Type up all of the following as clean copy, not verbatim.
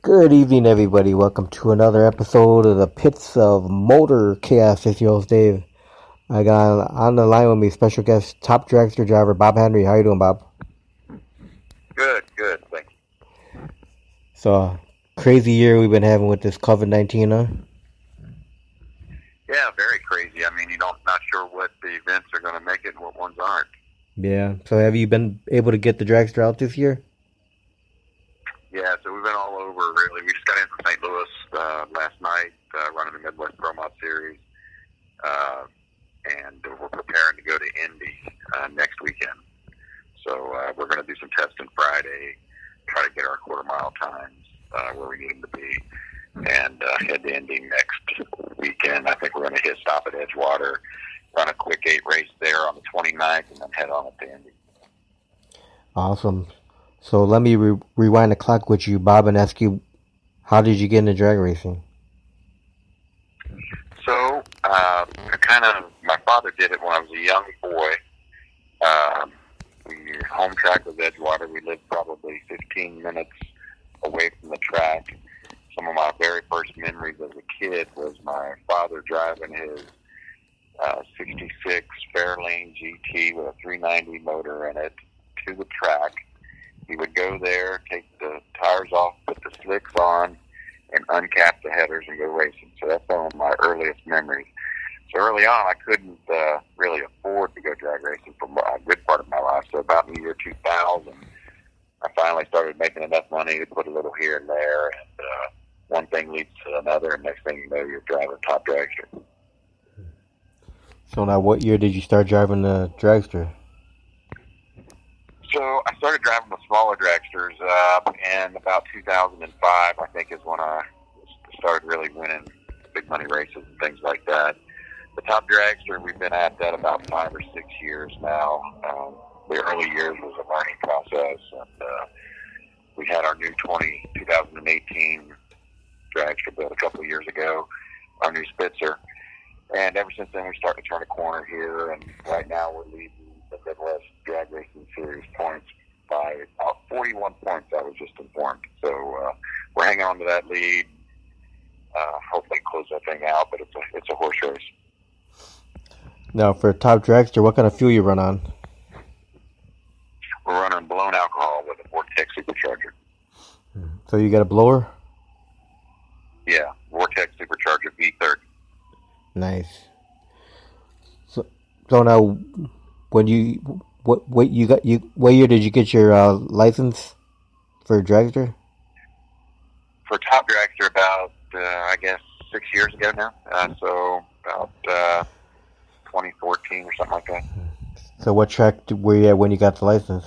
Good evening, everybody. Welcome to another episode of the Pits of Motor Chaos. It's your host, Dave. I got on the line with me special guest, top dragster driver, Bob Henry. How you doing, Bob? Good. Thank you. So, crazy year we've been having with this COVID-19, huh? Yeah, very crazy. I mean, not sure what the events are going to make it and what ones aren't. Yeah. So, have you been able to get the dragster out this year? Yeah, so we've been all over, really. We just got in from St. Louis last night, running the Midwest Pro Mod Series, and we're preparing to go to Indy next weekend. So we're going to do some testing Friday, try to get our quarter mile times where we need them to be, and head to Indy next weekend. I think we're going to hit stop at Edgewater, run a quick 8 race there on the 29th, and then head on up to Indy. Awesome. So, let me rewind the clock with you, Bob, and ask you, how did you get into drag racing? So, my father did it when I was a young boy. Home track was Edgewater. We lived probably 15 minutes away from the track. Some of my very first memories as a kid was my father driving his 66 Fairlane GT with a 390 motor in it to the track. He would go there, take the tires off, put the slicks on, and uncap the headers and go racing. So that's one of my earliest memories. So early on, I couldn't really afford to go drag racing for a good part of my life. So about the year 2000, I finally started making enough money to put a little here and there, and one thing leads to another, and next thing you know, you're driving a top dragster. So, now what year did you start driving the dragster? So I started driving the smaller dragsters in about 2005, I think, is when I started really winning big money races and things like that. The top dragster, we've been at that about 5 or 6 years now. The early years was a learning process, and we had our new 2018 dragster built a couple of years ago, our new Spitzer. And ever since then, we started to turn a corner here, and right now we're leading the Midwest Drag Racing Series points by about 41 points, I was just informed. So we're hanging on to that lead. Hopefully close that thing out, but it's a horse race. Now, for top dragster, what kind of fuel you run on? We're running blown alcohol with a Vortex supercharger. So, you got a blower? Yeah, Vortex supercharger V30. Nice. So now, what year did you get your license for dragster? For top dragster, about I guess 6 years ago now. So about 2014 or something like that. So what track were you at when you got the license?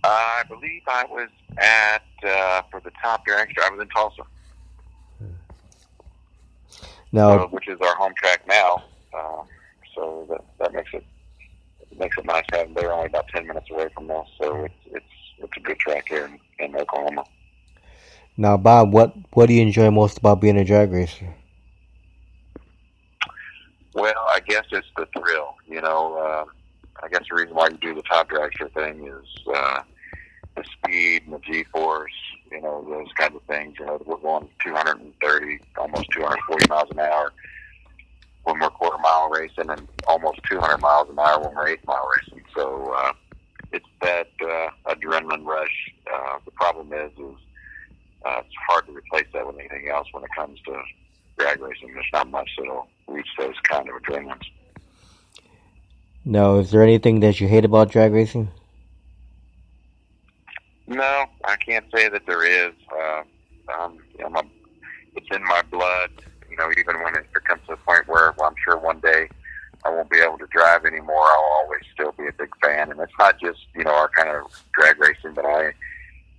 I believe I was at for the top dragster. I was in Tulsa. Now, which is our home track now. So that makes it nice having. They're only about 10 minutes away from us, so it's a good track here in Oklahoma. Now, Bob, what do you enjoy most about being a drag racer? Well, I guess it's the thrill. I guess the reason why you do the top dragster thing is the speed and the G-force. Those kinds of things. We're going 230, almost 240 miles an hour when we're quarter mile racing, and almost 200 miles an hour when we're 8 mile racing. So it's that adrenaline rush. The problem is it's hard to replace that with anything else when it comes to drag racing. There's not much that'll reach those kind of adrenalines. Now, is there anything that you hate about drag racing? No, I can't say that there is. It's in my blood. Even when it comes to the point where I'm sure one day I won't be able to drive anymore, I'll always still be a big fan. And it's not just our kind of drag racing, but I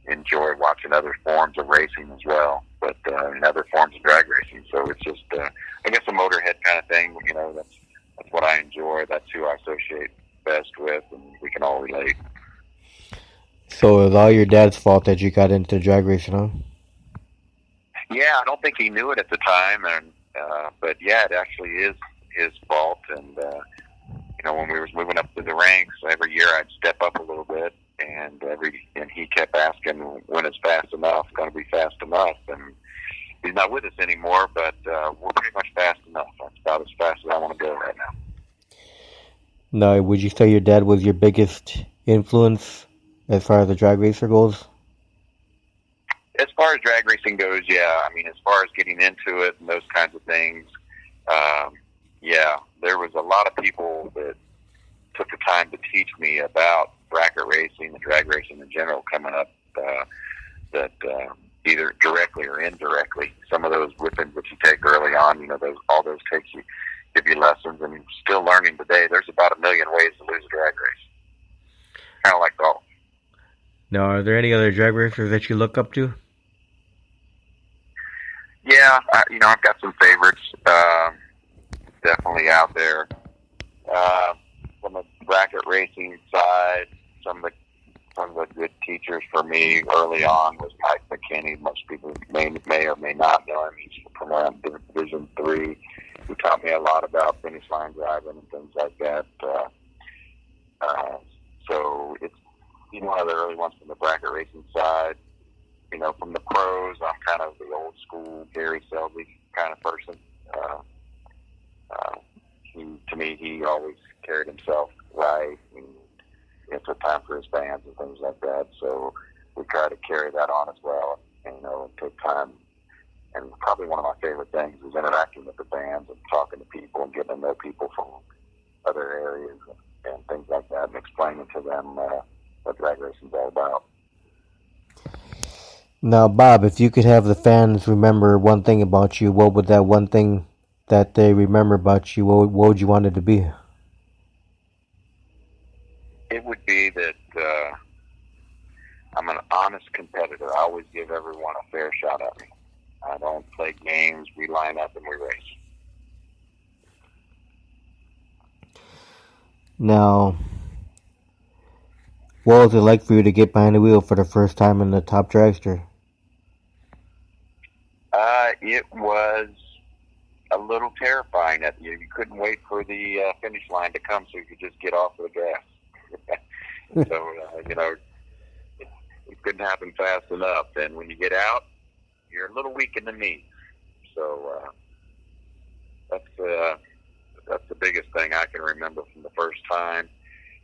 enjoy watching other forms of racing as well. But in other forms of drag racing, so it's just I guess a motorhead kind of thing. That's what I enjoy. That's who I associate best with, and we can all relate. So it was all your dad's fault that you got into drag racing, huh? Yeah, I don't think he knew it at the time, but yeah, it actually is his fault. And when we was moving up to the ranks, every year I'd step up a little bit, and he kept asking when it's fast enough, going to be fast enough, and he's not with us anymore, but we're pretty much fast enough. That's about as fast as I want to go right now. Now, would you say your dad was your biggest influence as far as the drag racer goes? As far as drag racing goes, yeah. I mean, as far as getting into it and those kinds of things, yeah, there was a lot of people that took the time to teach me about bracket racing and drag racing in general coming up, that either directly or indirectly. Some of those whippings that you take early on, all those give you lessons, and still learning today. There's about 1 million ways to lose a drag race. Kind of like golf. Now, are there any other drag racers that you look up to? Yeah, I've got some favorites definitely out there. From the bracket racing side, some of the good teachers for me early on was Mike McKinney. Most people may or may not know him. He's from around Division 3. He taught me a lot about finish line driving and things like that. So he's one of the early ones from the bracket racing side. From the pros, I'm kind of the old school Gary Selby kind of person. To me, he always carried himself right, and it took time for his fans and things like that. So we try to carry that on as well. And, take time. And probably one of my favorite things is interacting with the fans and talking to people and getting to know people from other areas and things like that, and explaining to them what drag racing is all about. Now, Bob, if you could have the fans remember one thing about you, what would that one thing that they remember about you, what would you want it to be? It would be that I'm an honest competitor. I always give everyone a fair shot at me. I don't play games. We line up and we race. Now, what was it like for you to get behind the wheel for the first time in the top dragster? It was a little terrifying. You couldn't wait for the finish line to come so you could just get off of the gas. So, it couldn't happen fast enough. And when you get out, you're a little weak in the knees. So that's the biggest thing I can remember from the first time.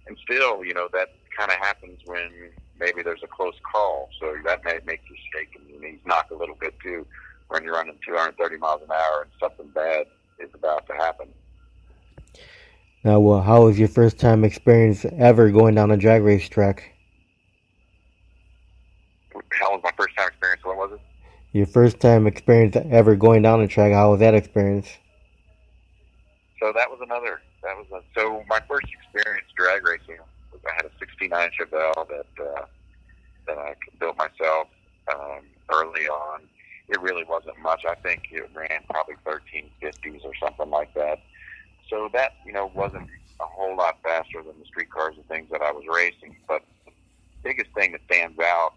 And still, that kind of happens when maybe there's a close call. So that may make you shake and your knees knock a little bit too when you're running 230 miles an hour and something bad is about to happen. Now, how was your first time experience ever going down a drag race track? How was my first time experience? What was it? Your first time experience ever going down a track, how was that experience? So so my first experience drag racing was I had a 69 Chevelle that I built myself early on. It really wasn't much. I think it ran probably 1350s or something like that. So that, wasn't a whole lot faster than the street cars and things that I was racing. But the biggest thing that stands out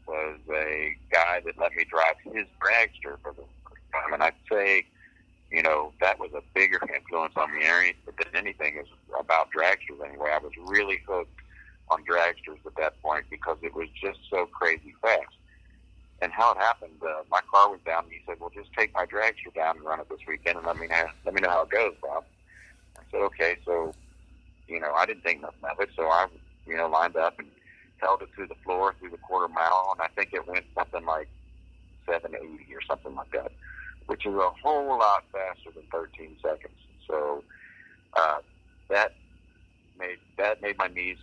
was a guy that let me drive his dragster for the first time. And I'd say, that was a bigger influence on me than anything is about dragsters anyway. I was really hooked on dragsters at that point because it was just so crazy fast. And how it happened, my car was down, and he said, well, just take my dragster down and run it this weekend, and let me know how it goes, Bob. I said, okay. So, I didn't think nothing of it, so I, lined up and held it through the floor, through the quarter mile, and I think it went something like 780 or something like that, which is a whole lot faster than 13 seconds. So that made my knees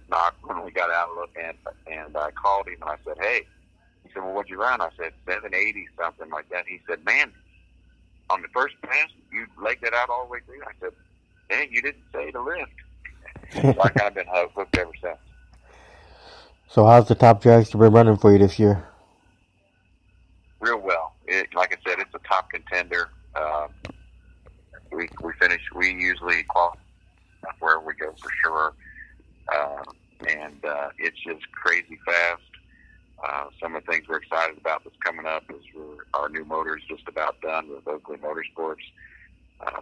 knock when we got out of it, and I called him and I said, hey. He said, well, what'd you run? I said, 780, something like that. He said, man, on the first pass, you legged it out all the way through. I said, dang, you didn't say to lift. So I kind of been hooked ever since. So how's the top dragster been running for you this year? Real well. Like I said, it's a top contender. We usually qualify where we go for sure. And it's just crazy fast. Some of the things we're excited about that's coming up is our new motor is just about done with Oakley Motorsports.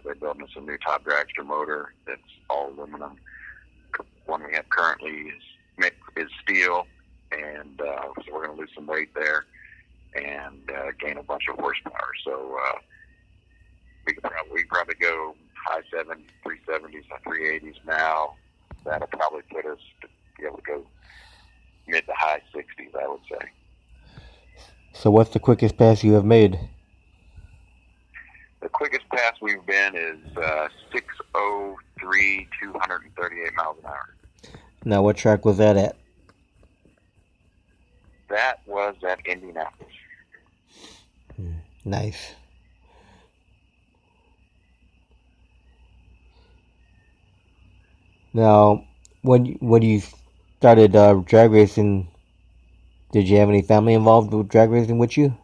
They're building us a new top dragster motor that's all aluminum. One we have currently is is steel, and so we're going to lose some weight there and gain a bunch of horsepower. So we could probably go high 7s, 370s, 380s now. That'll probably put us to be able to go mid to high 60s, I would say. So what's the quickest pass you have made? The quickest pass we've been is 6:03, 238 miles an hour. Now, what track was that at? That was at Indianapolis. Nice. Now, when you started drag racing, did you have any family involved with drag racing with you?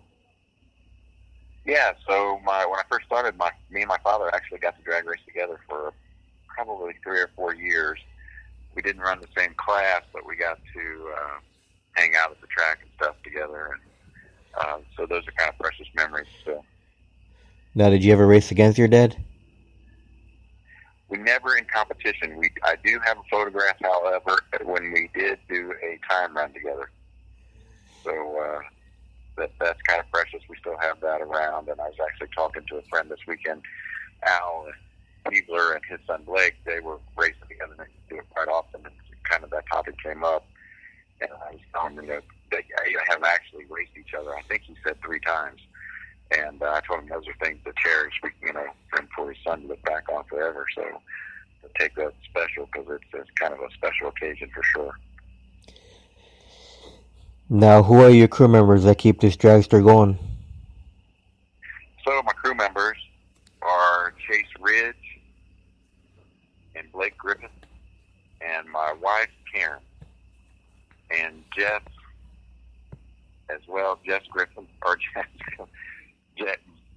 Yeah, so when I first started, me and my father actually got to drag race together for probably 3 or 4 years. We didn't run the same class, but we got to hang out at the track and stuff together, and so those are kind of precious memories still. Now, did you ever race against your dad? We never in competition. I do have a photograph, however, when we did do a time run together. So that's kind of precious. We still have that around. And I was actually talking to a friend this weekend, Al Peebler and his son Blake. They were racing together, and they do it quite often. And kind of that topic came up, and I was telling them that they have actually raced each other. I think he said 3 times. And I told him those are things to cherish, and for his son to look back on forever. So to take that special, because it's kind of a special occasion for sure. Now, who are your crew members that keep this dragster going? So my crew members are Chase Ridge and Blake Griffin, and my wife Karen, and Jess as well. Jess Griffin or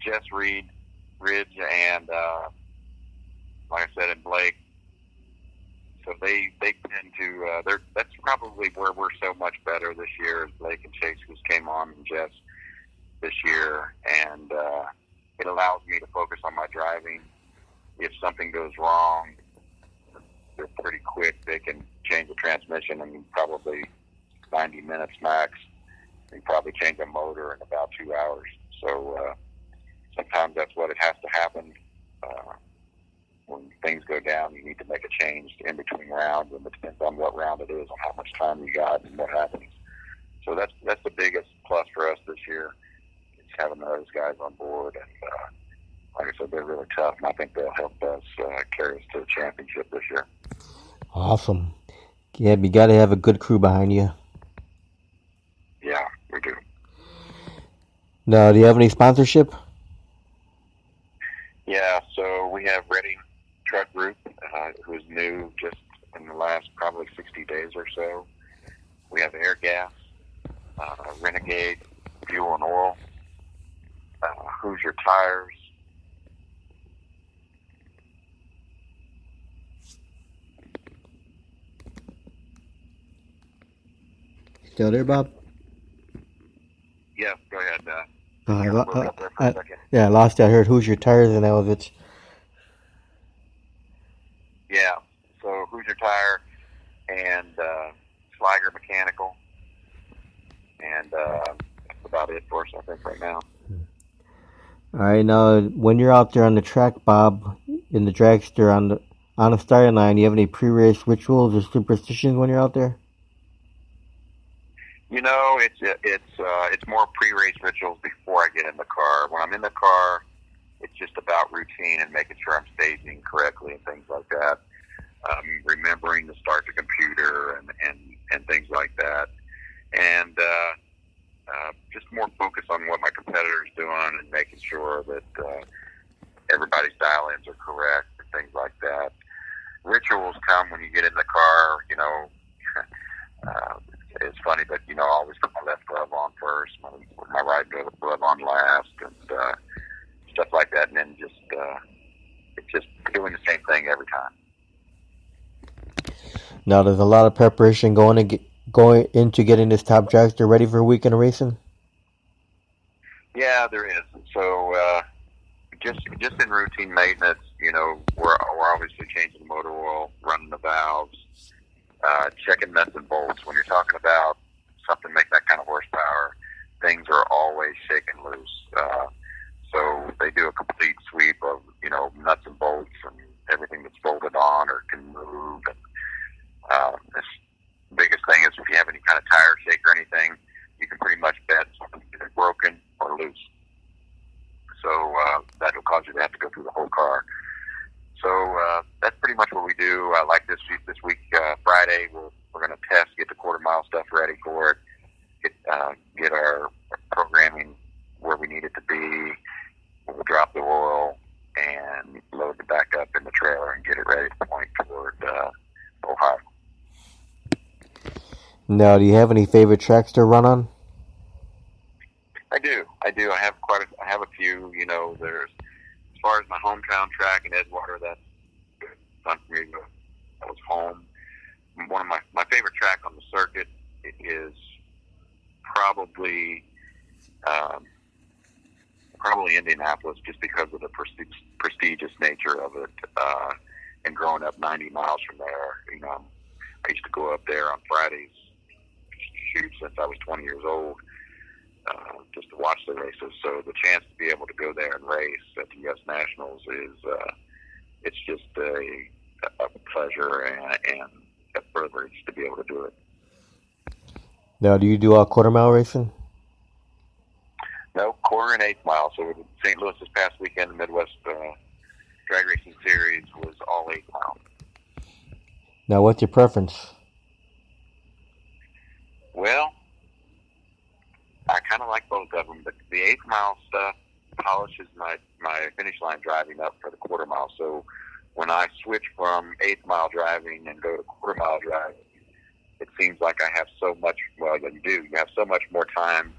Jess Ridge, and like I said, and Blake. So they tend to. That's probably where we're so much better this year. As Blake and Chase just came on, and Jess this year, and it allows me to focus on my driving. If something goes wrong, they're pretty quick. They can change the transmission in probably 90 minutes max. They probably change a motor in about 2 hours. So sometimes that's what it has to happen. When things go down, you need to make a change in between rounds, and it depends on what round it is, on how much time you got, and what happens. So that's the biggest plus for us this year. It's having those guys on board, and like I said, they're really tough, and I think they'll help us carry us to the championship this year. Awesome. Yeah, you got to have a good crew behind you. Yeah, we do. Now, do you have any sponsorship? Yeah, so we have Reading Truck Group, who's new just in the last probably 60 days or so. We have Air Gas, Renegade Fuel and Oil, Hoosier Tires. Still there, Bob? Yeah, go ahead. I lost you. I heard Hoosier Tires, and that was it. Yeah, so Hoosier Tire and Sliger Mechanical, and that's about it for us, I think, right now. All right, now when you're out there on the track, Bob, in the dragster on the starting line, do you have any pre-race rituals or superstitions when you're out there? You know, it's more pre-race rituals before I get in the car. When I'm in the car, it's just about routine and making sure I'm staging correctly and things like that. Remembering to start the computer and things like that. And just more focus on what my competitor's doing and making sure that everybody's dial-ins are correct and things like that. Rituals come when you get in the car, you know. It's funny, but, you know, I always put my left glove on first, my right glove on last, and stuff like that. And then it's just doing the same thing every time. Now, there's a lot of preparation going into getting this top dragster ready for a weekend of racing. Yeah, there is. So just in routine maintenance, you know, we're obviously changing the motor oil, running the valves, checking nuts and bolts. When you're talking about something making that kind of horsepower, things are always shaking loose. So they do a complete sweep of, nuts and bolts and everything that's bolted on or can move. And this biggest thing is if you have any kind of tire shake or anything, you can pretty much bet something's either broken or loose. So that will cause you to have to go through the whole car. So that's pretty much what we do. Like this week, Friday, we're going to test, get the quarter-mile stuff ready for it, get our programming where we need it to be. We'll drop the oil and load the back up in the trailer and get it ready to point toward Ohio. Now, do you have any favorite tracks to run on? I do. I have a few. There's, as far as my hometown track in Edgewater, that's fun for me. That was home. One of my favorite track on the circuit is probably Indianapolis, just because of the prestigious nature of it. And growing up 90 miles from there, I used to go up there on Fridays, shoot, since I was 20 years old. Just to watch the races. So the chance to be able to go there and race at the U.S. Nationals is, it's just a pleasure and a privilege to be able to do it. Now, do you do quarter-mile racing? No, quarter and 8 mile. So St. Louis this past weekend, the Midwest Drag Racing Series was all 8 mile. Now, what's your preference? Well, I kind of like both of them, but the 8 mile stuff polishes my finish line driving up for the quarter mile. So when I switch from 8 mile driving and go to quarter mile driving, it seems like I have so much, well, you do. You have so much more time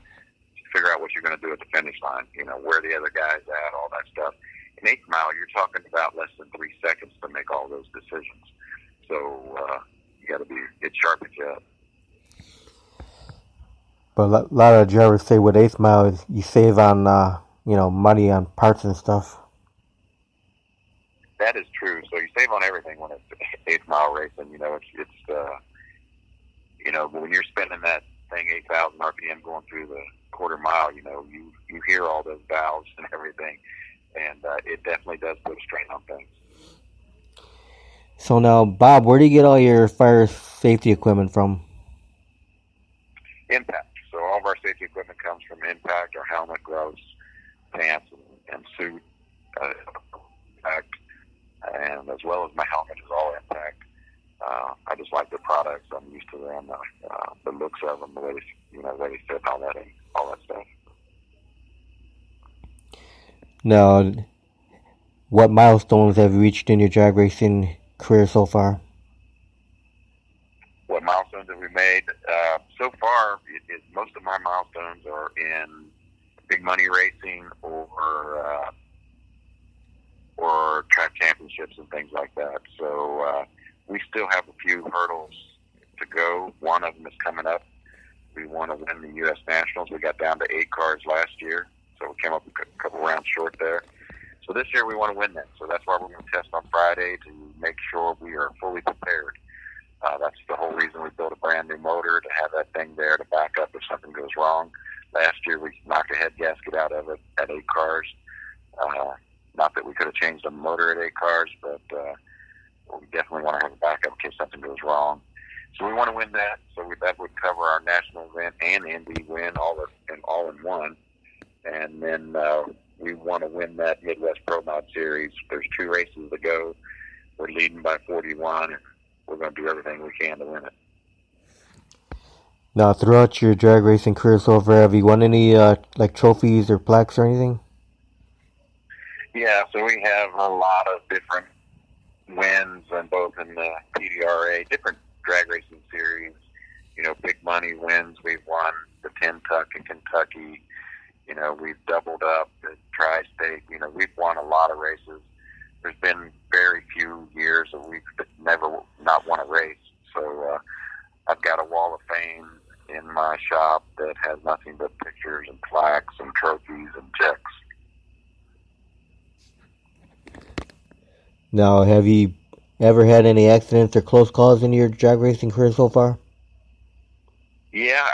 to figure out what you're going to do at the finish line, where the other guy's at, all that stuff. In 8 mile, you're talking about less than 3 seconds to make all those decisions. So you got to it sharpens you up. But a lot of drivers say with 8th mile, you save on, money on parts and stuff. That is true. So you save on everything when it's 8th mile racing. When you're spinning that thing 8,000 RPM going through the quarter mile, you hear all those valves and everything, and it definitely does put a strain on things. So now, Bob, where do you get all your fire safety equipment from? Impact. So all of our safety equipment comes from Impact, our helmet, gloves, pants, and suit. Impact, and as well as my helmet is all Impact. I just like the products. I'm used to them, the looks of them, the way they fit, all that stuff. Now, what milestones have you reached in your drag racing career so far? What milestones have we made? So far, most of my milestones are in big money racing or track championships and things like that. So we still have a few hurdles to go. One of them is coming up. We want to win the U.S. Nationals. We got down to 8 cars last year, so we came up a couple rounds short there. So this year we want to win that. So that's why we're going to test on Friday to make sure we are fully prepared. That's the whole reason we built a brand new motor, to have that thing there to back up if something goes wrong. Last year we knocked a head gasket out of it at 8 cars. Not that we could have changed the motor at 8 cars, but we definitely want to have a backup in case something goes wrong. So we want to win that. So that would cover our national event and Indy win all in one. And then we want to win that Midwest Pro Mod Series. There's 2 races to go. We're leading by 41. We're going to do everything we can to win it. Now, throughout your drag racing career so far, have you won any trophies or plaques or anything? Yeah, so we have a lot of different wins, and both in the PDRA, different drag racing series. Big money wins. We've won the 10 Tuck in Kentucky. We've doubled up the Tri-State. We've won a lot of races. There's been very few years that we've never not won a race. So I've got a wall of fame in my shop that has nothing but pictures and plaques and trophies and checks. Now, have you Ever had any accidents or close calls in your drag racing career so far? Yeah,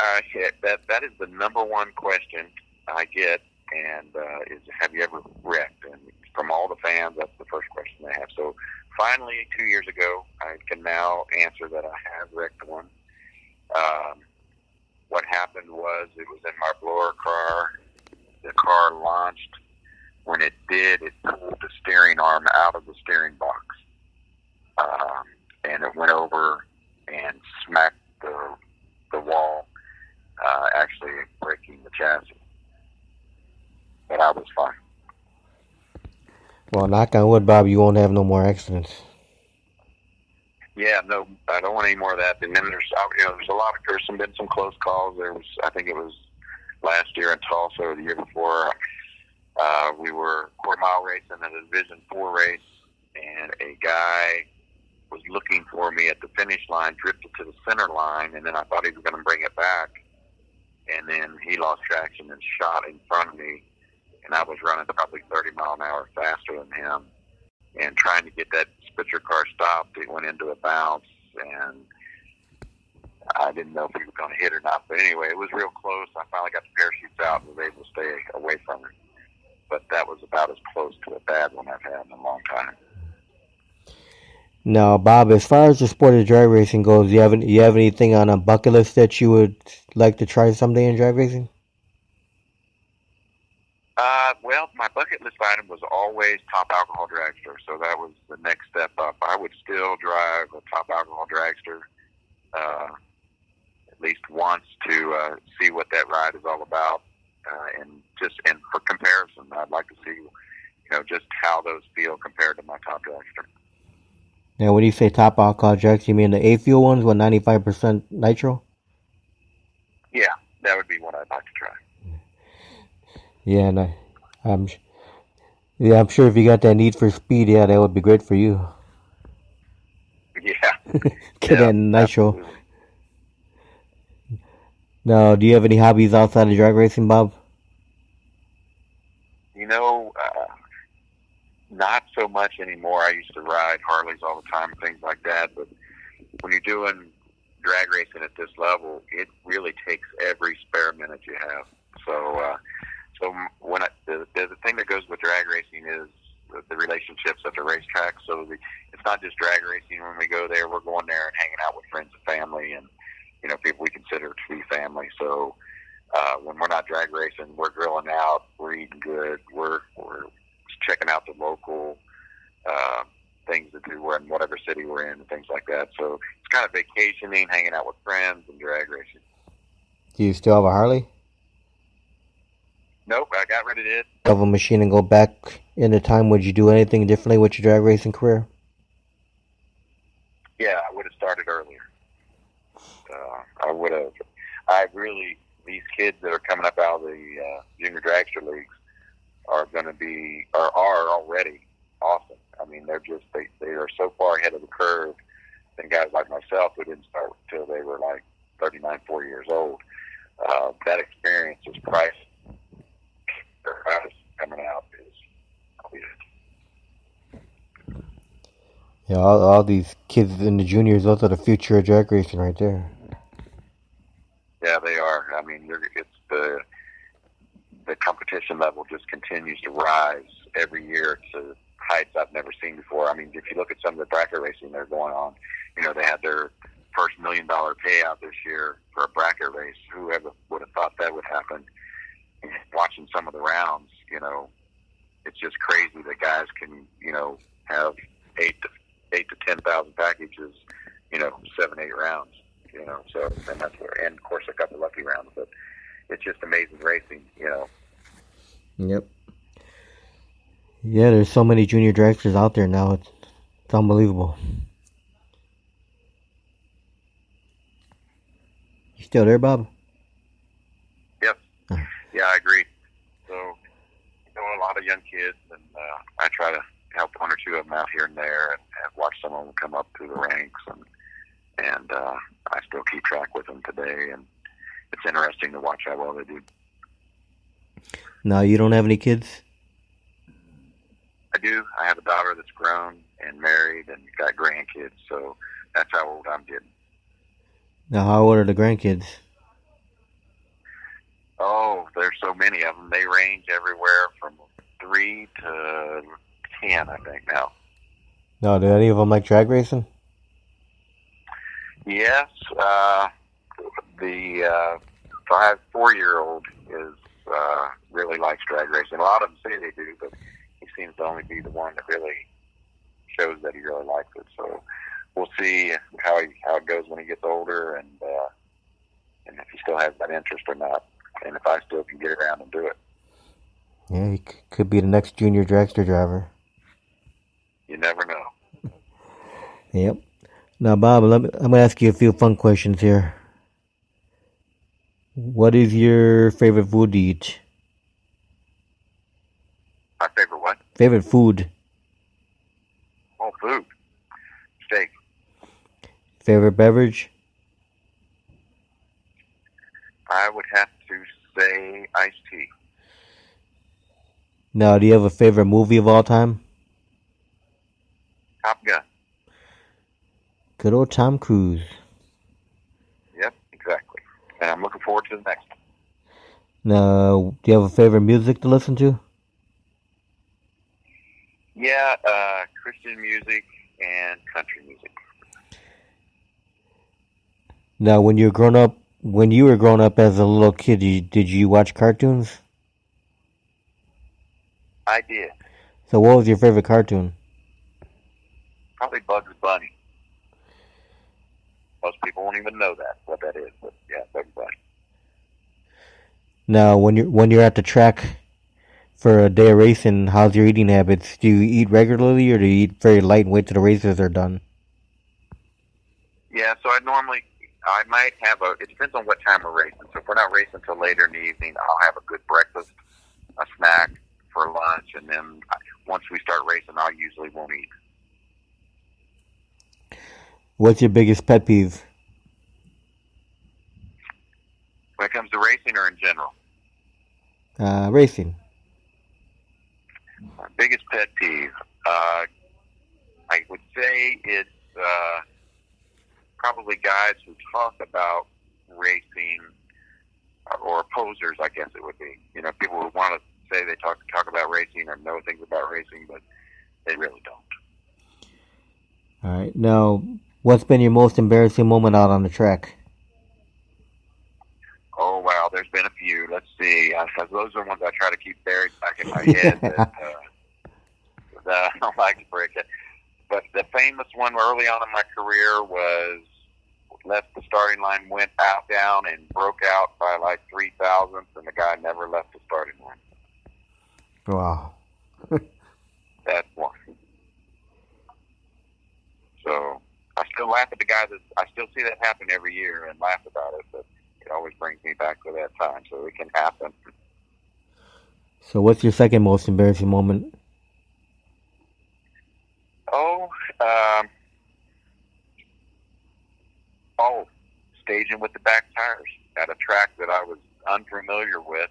that is the number one question I get, and is have you ever wrecked? And from all the fans, that's the first question they have. So finally, 2 years ago, I can now answer that I have wrecked one. What happened was it was in my blower car. The car launched. When it did, it pulled the steering arm out of the steering box, and it went over and smacked the wall, actually breaking the chassis. But I was fine. Well, knock on wood, Bob, you won't have no more accidents. Yeah, no, I don't want any more of that. And then there's been some close calls. I think it was last year in Tulsa or the year before. We were quarter-mile racing at a Division 4 race, and a guy was looking for me at the finish line, drifted to the center line, and then I thought he was going to bring it back. And then he lost traction and shot in front of me, and I was running probably 30 mile an hour faster than him. And trying to get that Spitzer car stopped, it went into a bounce, and I didn't know if he was going to hit or not. But anyway, it was real close. I finally got the parachutes out and was able to stay away from it. But that was about as close to a bad one I've had in a long time. Now, Bob, as far as the sport of drag racing goes, you have anything on a bucket list that you would like to try someday in drag racing? Well, my bucket list item was always top alcohol dragster, so that was the next step up. I would still drive a top alcohol dragster at least once to see what that ride is all about, and for comparison, I'd like to see just how those feel compared to my top dragster. Now, when you say top alcohol dragster, you mean the A-fuel ones with 95% nitro? Yeah, that would be what I'd like to try. Yeah, and I'm sure if you got that need for speed, yeah, that would be great for you. Yeah. Get that nitro. Absolutely. Now, do you have any hobbies outside of drag racing, Bob? Not so much anymore. I used to ride Harleys all the time and things like that, but when you're doing drag racing at this level, it really takes every spare minute you have. So when the thing that goes with drag racing is the relationships at the racetrack. So it's not just drag racing. When we go there, we're going there and hanging out with friends and family, and people we consider to be family. So when we're not drag racing, we're grilling out, we're eating good, we're checking out the local things to do in whatever city we're in and things like that. So it's kind of vacationing, hanging out with friends, and drag racing. Do you still have a Harley? Nope, I got rid of it. Of a machine and go back into time, would you do anything differently with your drag racing career? Yeah, I would have started earlier. I would have. These kids that are coming up out of the junior dragster leagues are already awesome. I mean, they are so far ahead of the curve than guys like myself who didn't start until they were like 39, 40 years old. That experience is priceless. Their riders coming out is weird. Yeah, all these kids in the juniors, those are the future of drag racing right there. Yeah, they are. I mean, it's the competition level just continues to rise every year to heights I've never seen before. I mean, if you look at some of the bracket racing they're going on, they had their first $1 million payout this year for a bracket race. Whoever would have thought that would happen? And watching some of the rounds, it's just crazy that guys can, have 8,000 to 10,000 packages, 7, 8 rounds. So and of course a couple lucky rounds, but it's just amazing racing. Yep. Yeah, there's so many junior dragsters out there now. It's unbelievable. You still there, Bob? Yep. Yeah, I agree. So, a lot of young kids, and I try to help one or two of them out here and there, and watch some of them come up through the ranks, and I still keep track with them today, and it's interesting to watch how well they do. No, you don't have any kids? I do. I have a daughter that's grown, and married and got grandkids. So that's how old I'm getting. Now, how old are the grandkids? Oh, there's so many of them. They range everywhere from 3 to 10, I think, now. No, do any of them like drag racing? Yes. The 4-year-old is really likes drag racing. A lot of them say they do, but he seems to only be the one that really shows that he really likes it. So we'll see how it goes when he gets older, and if he still has that interest or not, and if I still can get around and do it. Yeah, he could be the next junior dragster driver. You never know. Yep. Now, Bob, I'm going to ask you a few fun questions here. What is your favorite food to eat? My favorite what? Favorite food. Oh, food. Steak. Favorite beverage? I would have to say iced tea. Now, do you have a favorite movie of all time? Top Gun. Good old Tom Cruise. Yep, exactly. And I'm looking forward to the next one. Now, do you have a favorite music to listen to? Yeah, Christian music and country music. Now, when you were growing up as a little kid, did you watch cartoons? I did. So, what was your favorite cartoon? Probably Bugs Bunny. Most people won't even know what that is, but yeah, Bugs Bunny. Now, when you're at the track for a day of racing, how's your eating habits? Do you eat regularly, or do you eat very light and wait till the races are done? Yeah, so I might have it depends on what time we're racing. So if we're not racing until later in the evening, I'll have a good breakfast, a snack for lunch, and then once we start racing, I usually won't eat. What's your biggest pet peeve? When it comes to racing or in general? Racing. My biggest pet peeve, I would say it's probably guys who talk about racing, or posers, I guess it would be. You know, people who want to say they talk about racing or know things about racing, but they really don't. All right. Now, what's been your most embarrassing moment out on the track? Oh, wow, there's been a few. Let's see. Those are ones I try to keep buried back in my head that I don't like to break it. But the famous one early on in my career was left the starting line, went down, and broke out by like 3 thousandths, and the guy never left the starting line. Wow. That's one. So I still laugh at the guy I still see that happen every year and laugh about it, but it always brings me back to that time, so it can happen. So what's your second most embarrassing moment? Staging with the back tires at a track that I was unfamiliar with,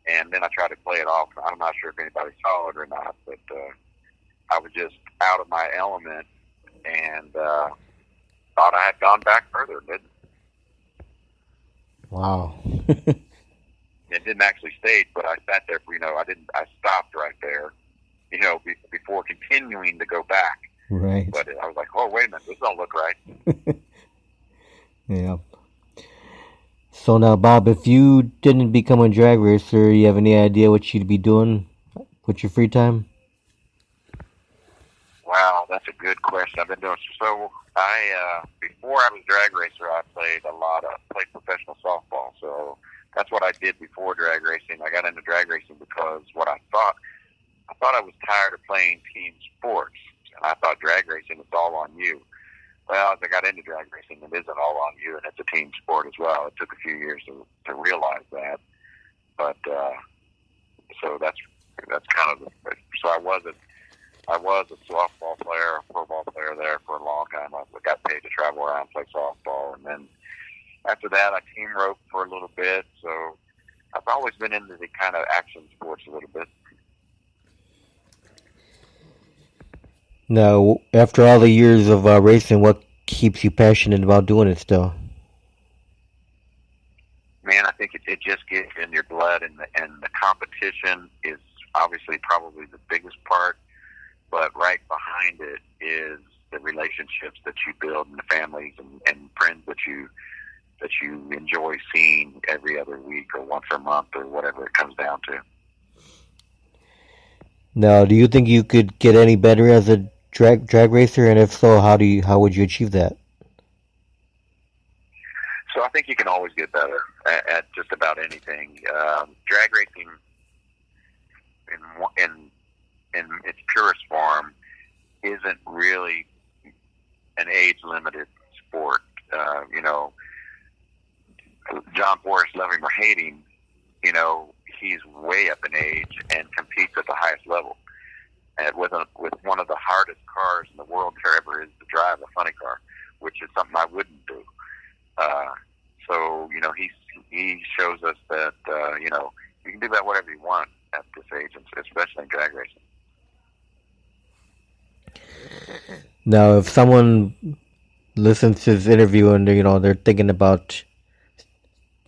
and then I tried to play it off. I'm not sure if anybody saw it or not, but I was just out of my element and thought I had gone back further. Wow. It didn't actually stage, but I sat there for, I stopped right there, before continuing to go back. Right. But I was like, oh, wait a minute, this don't look right. Yeah. So now, Bob, if you didn't become a drag racer, you have any idea what you'd be doing with your free time? Wow, that's a good question. I've been doing so. Before I was drag racer, I played professional softball. So that's what I did before drag racing. I got into drag racing because I thought I was tired of playing team sports, and I thought drag racing is all on you. Well, as I got into drag racing, it isn't all on you, and it's a team sport as well. It took a few years to realize that, but so that's kind of so I was a softball player, a football player there for a long time. I got paid to travel around and play softball, and then after that, I team roped for a little bit. So I've always been into the kind of action sports a little bit. Now, after all the years of racing, what keeps you passionate about doing it still? Man, I think it just gets in your blood, and the competition is obviously probably the biggest part, but right behind it is the relationships that you build and the families and friends that you enjoy seeing every other week or once a month or whatever it comes down to. Now, do you think you could get any better as a drag racer, and if so, how would you achieve that? So I think you can always get better at just about anything. Drag racing, in its purest form, isn't really an age-limited sport. John Forrest, love him or hate him, he's way up in age and competes at the highest level. And with one of the hardest cars in the world there ever is to drive, a funny car, which is something I wouldn't do. So he shows us that you can do about whatever you want at this age, especially in drag racing. Now, if someone listens to this interview and they're thinking about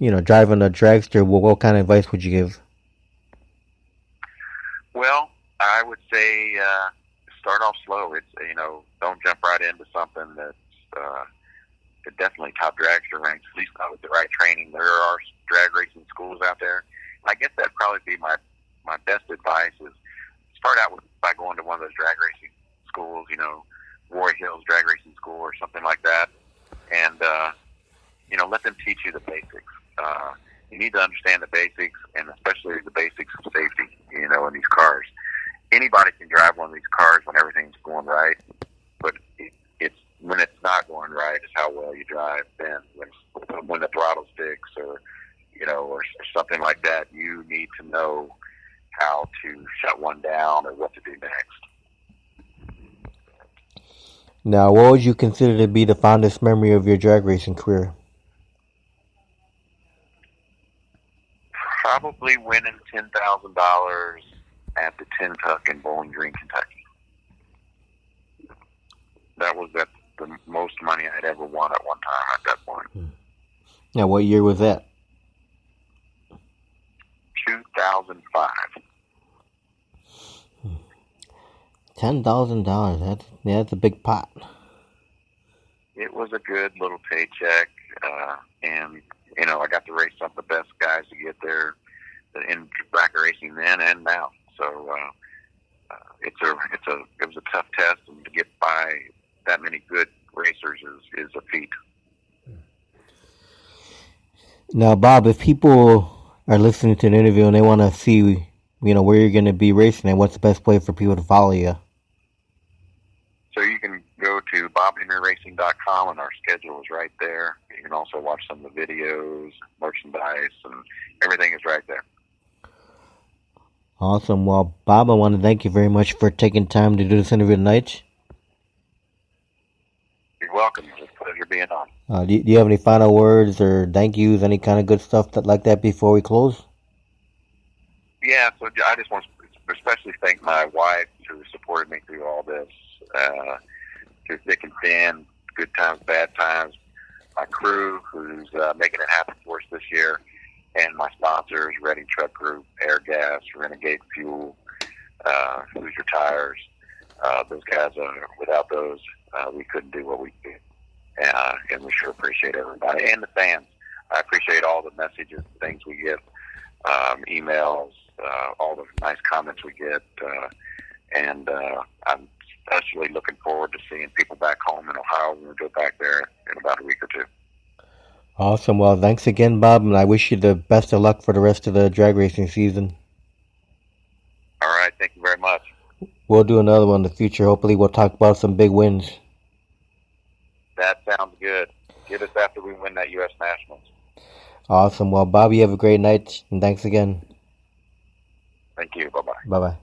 driving a dragster, what kind of advice would you give? Well, I would say start off slow. It's don't jump right into something that's definitely top dragster ranks, at least not with the right training. There are drag racing schools out there. I guess that'd probably be my best advice is start out by going to one of those drag racing schools, Roy Hill's drag racing school or something like that, and let them teach you the basics. You need to understand the basics, and especially the basics of safety, in these cars. Anybody can drive one of these cars when everything's going right, but it's when it's not going right is how well you drive then. When the throttle sticks or something like that, you need to know how to shut one down or what to do next. Now, what would you consider to be the fondest memory of your drag racing career? Probably winning $10,000 at the Tin Tuck in Bowling Green, Kentucky. That was the most money I'd ever won at one time at that point. Now, what year was that? 2005. $10,000. That's a big pot. It was a good little paycheck, and I got to race some of the best guys to get there in back racing then and now. So it was a tough test, and to get by that many good racers is a feat. Now, Bob, if people are listening to an interview and they want to see, where you're going to be racing and what's the best way for people to follow you? So you can go to bobhenryracing.com, and our schedule is right there. You can also watch some of the videos, merchandise, and everything is right there. Awesome. Well, Bob, I want to thank you very much for taking time to do this interview tonight. You're welcome. It's a pleasure being on. Do you have any final words or thank yous, any kind of good stuff like that before we close? Yeah, so I just want to especially thank my wife who supported me through all this, through thick and thin, good times, bad times, my crew who's making it happen for us this year, and my sponsors, Reading Truck Group, Air Gas, Renegade Fuel, Hoosier Tires. Those guys, without those, we couldn't do what we did. And we sure appreciate everybody. And the fans. I appreciate all the messages, things we get, emails, all the nice comments we get. And I'm especially looking forward to seeing people back home in Ohio when we go back there in about a week or two. Awesome. Well, thanks again, Bob, and I wish you the best of luck for the rest of the drag racing season. All right. Thank you very much. We'll do another one in the future. Hopefully we'll talk about some big wins. That sounds good. Get us after we win that U.S. Nationals. Awesome. Well, Bob, you have a great night, and thanks again. Thank you. Bye-bye. Bye-bye.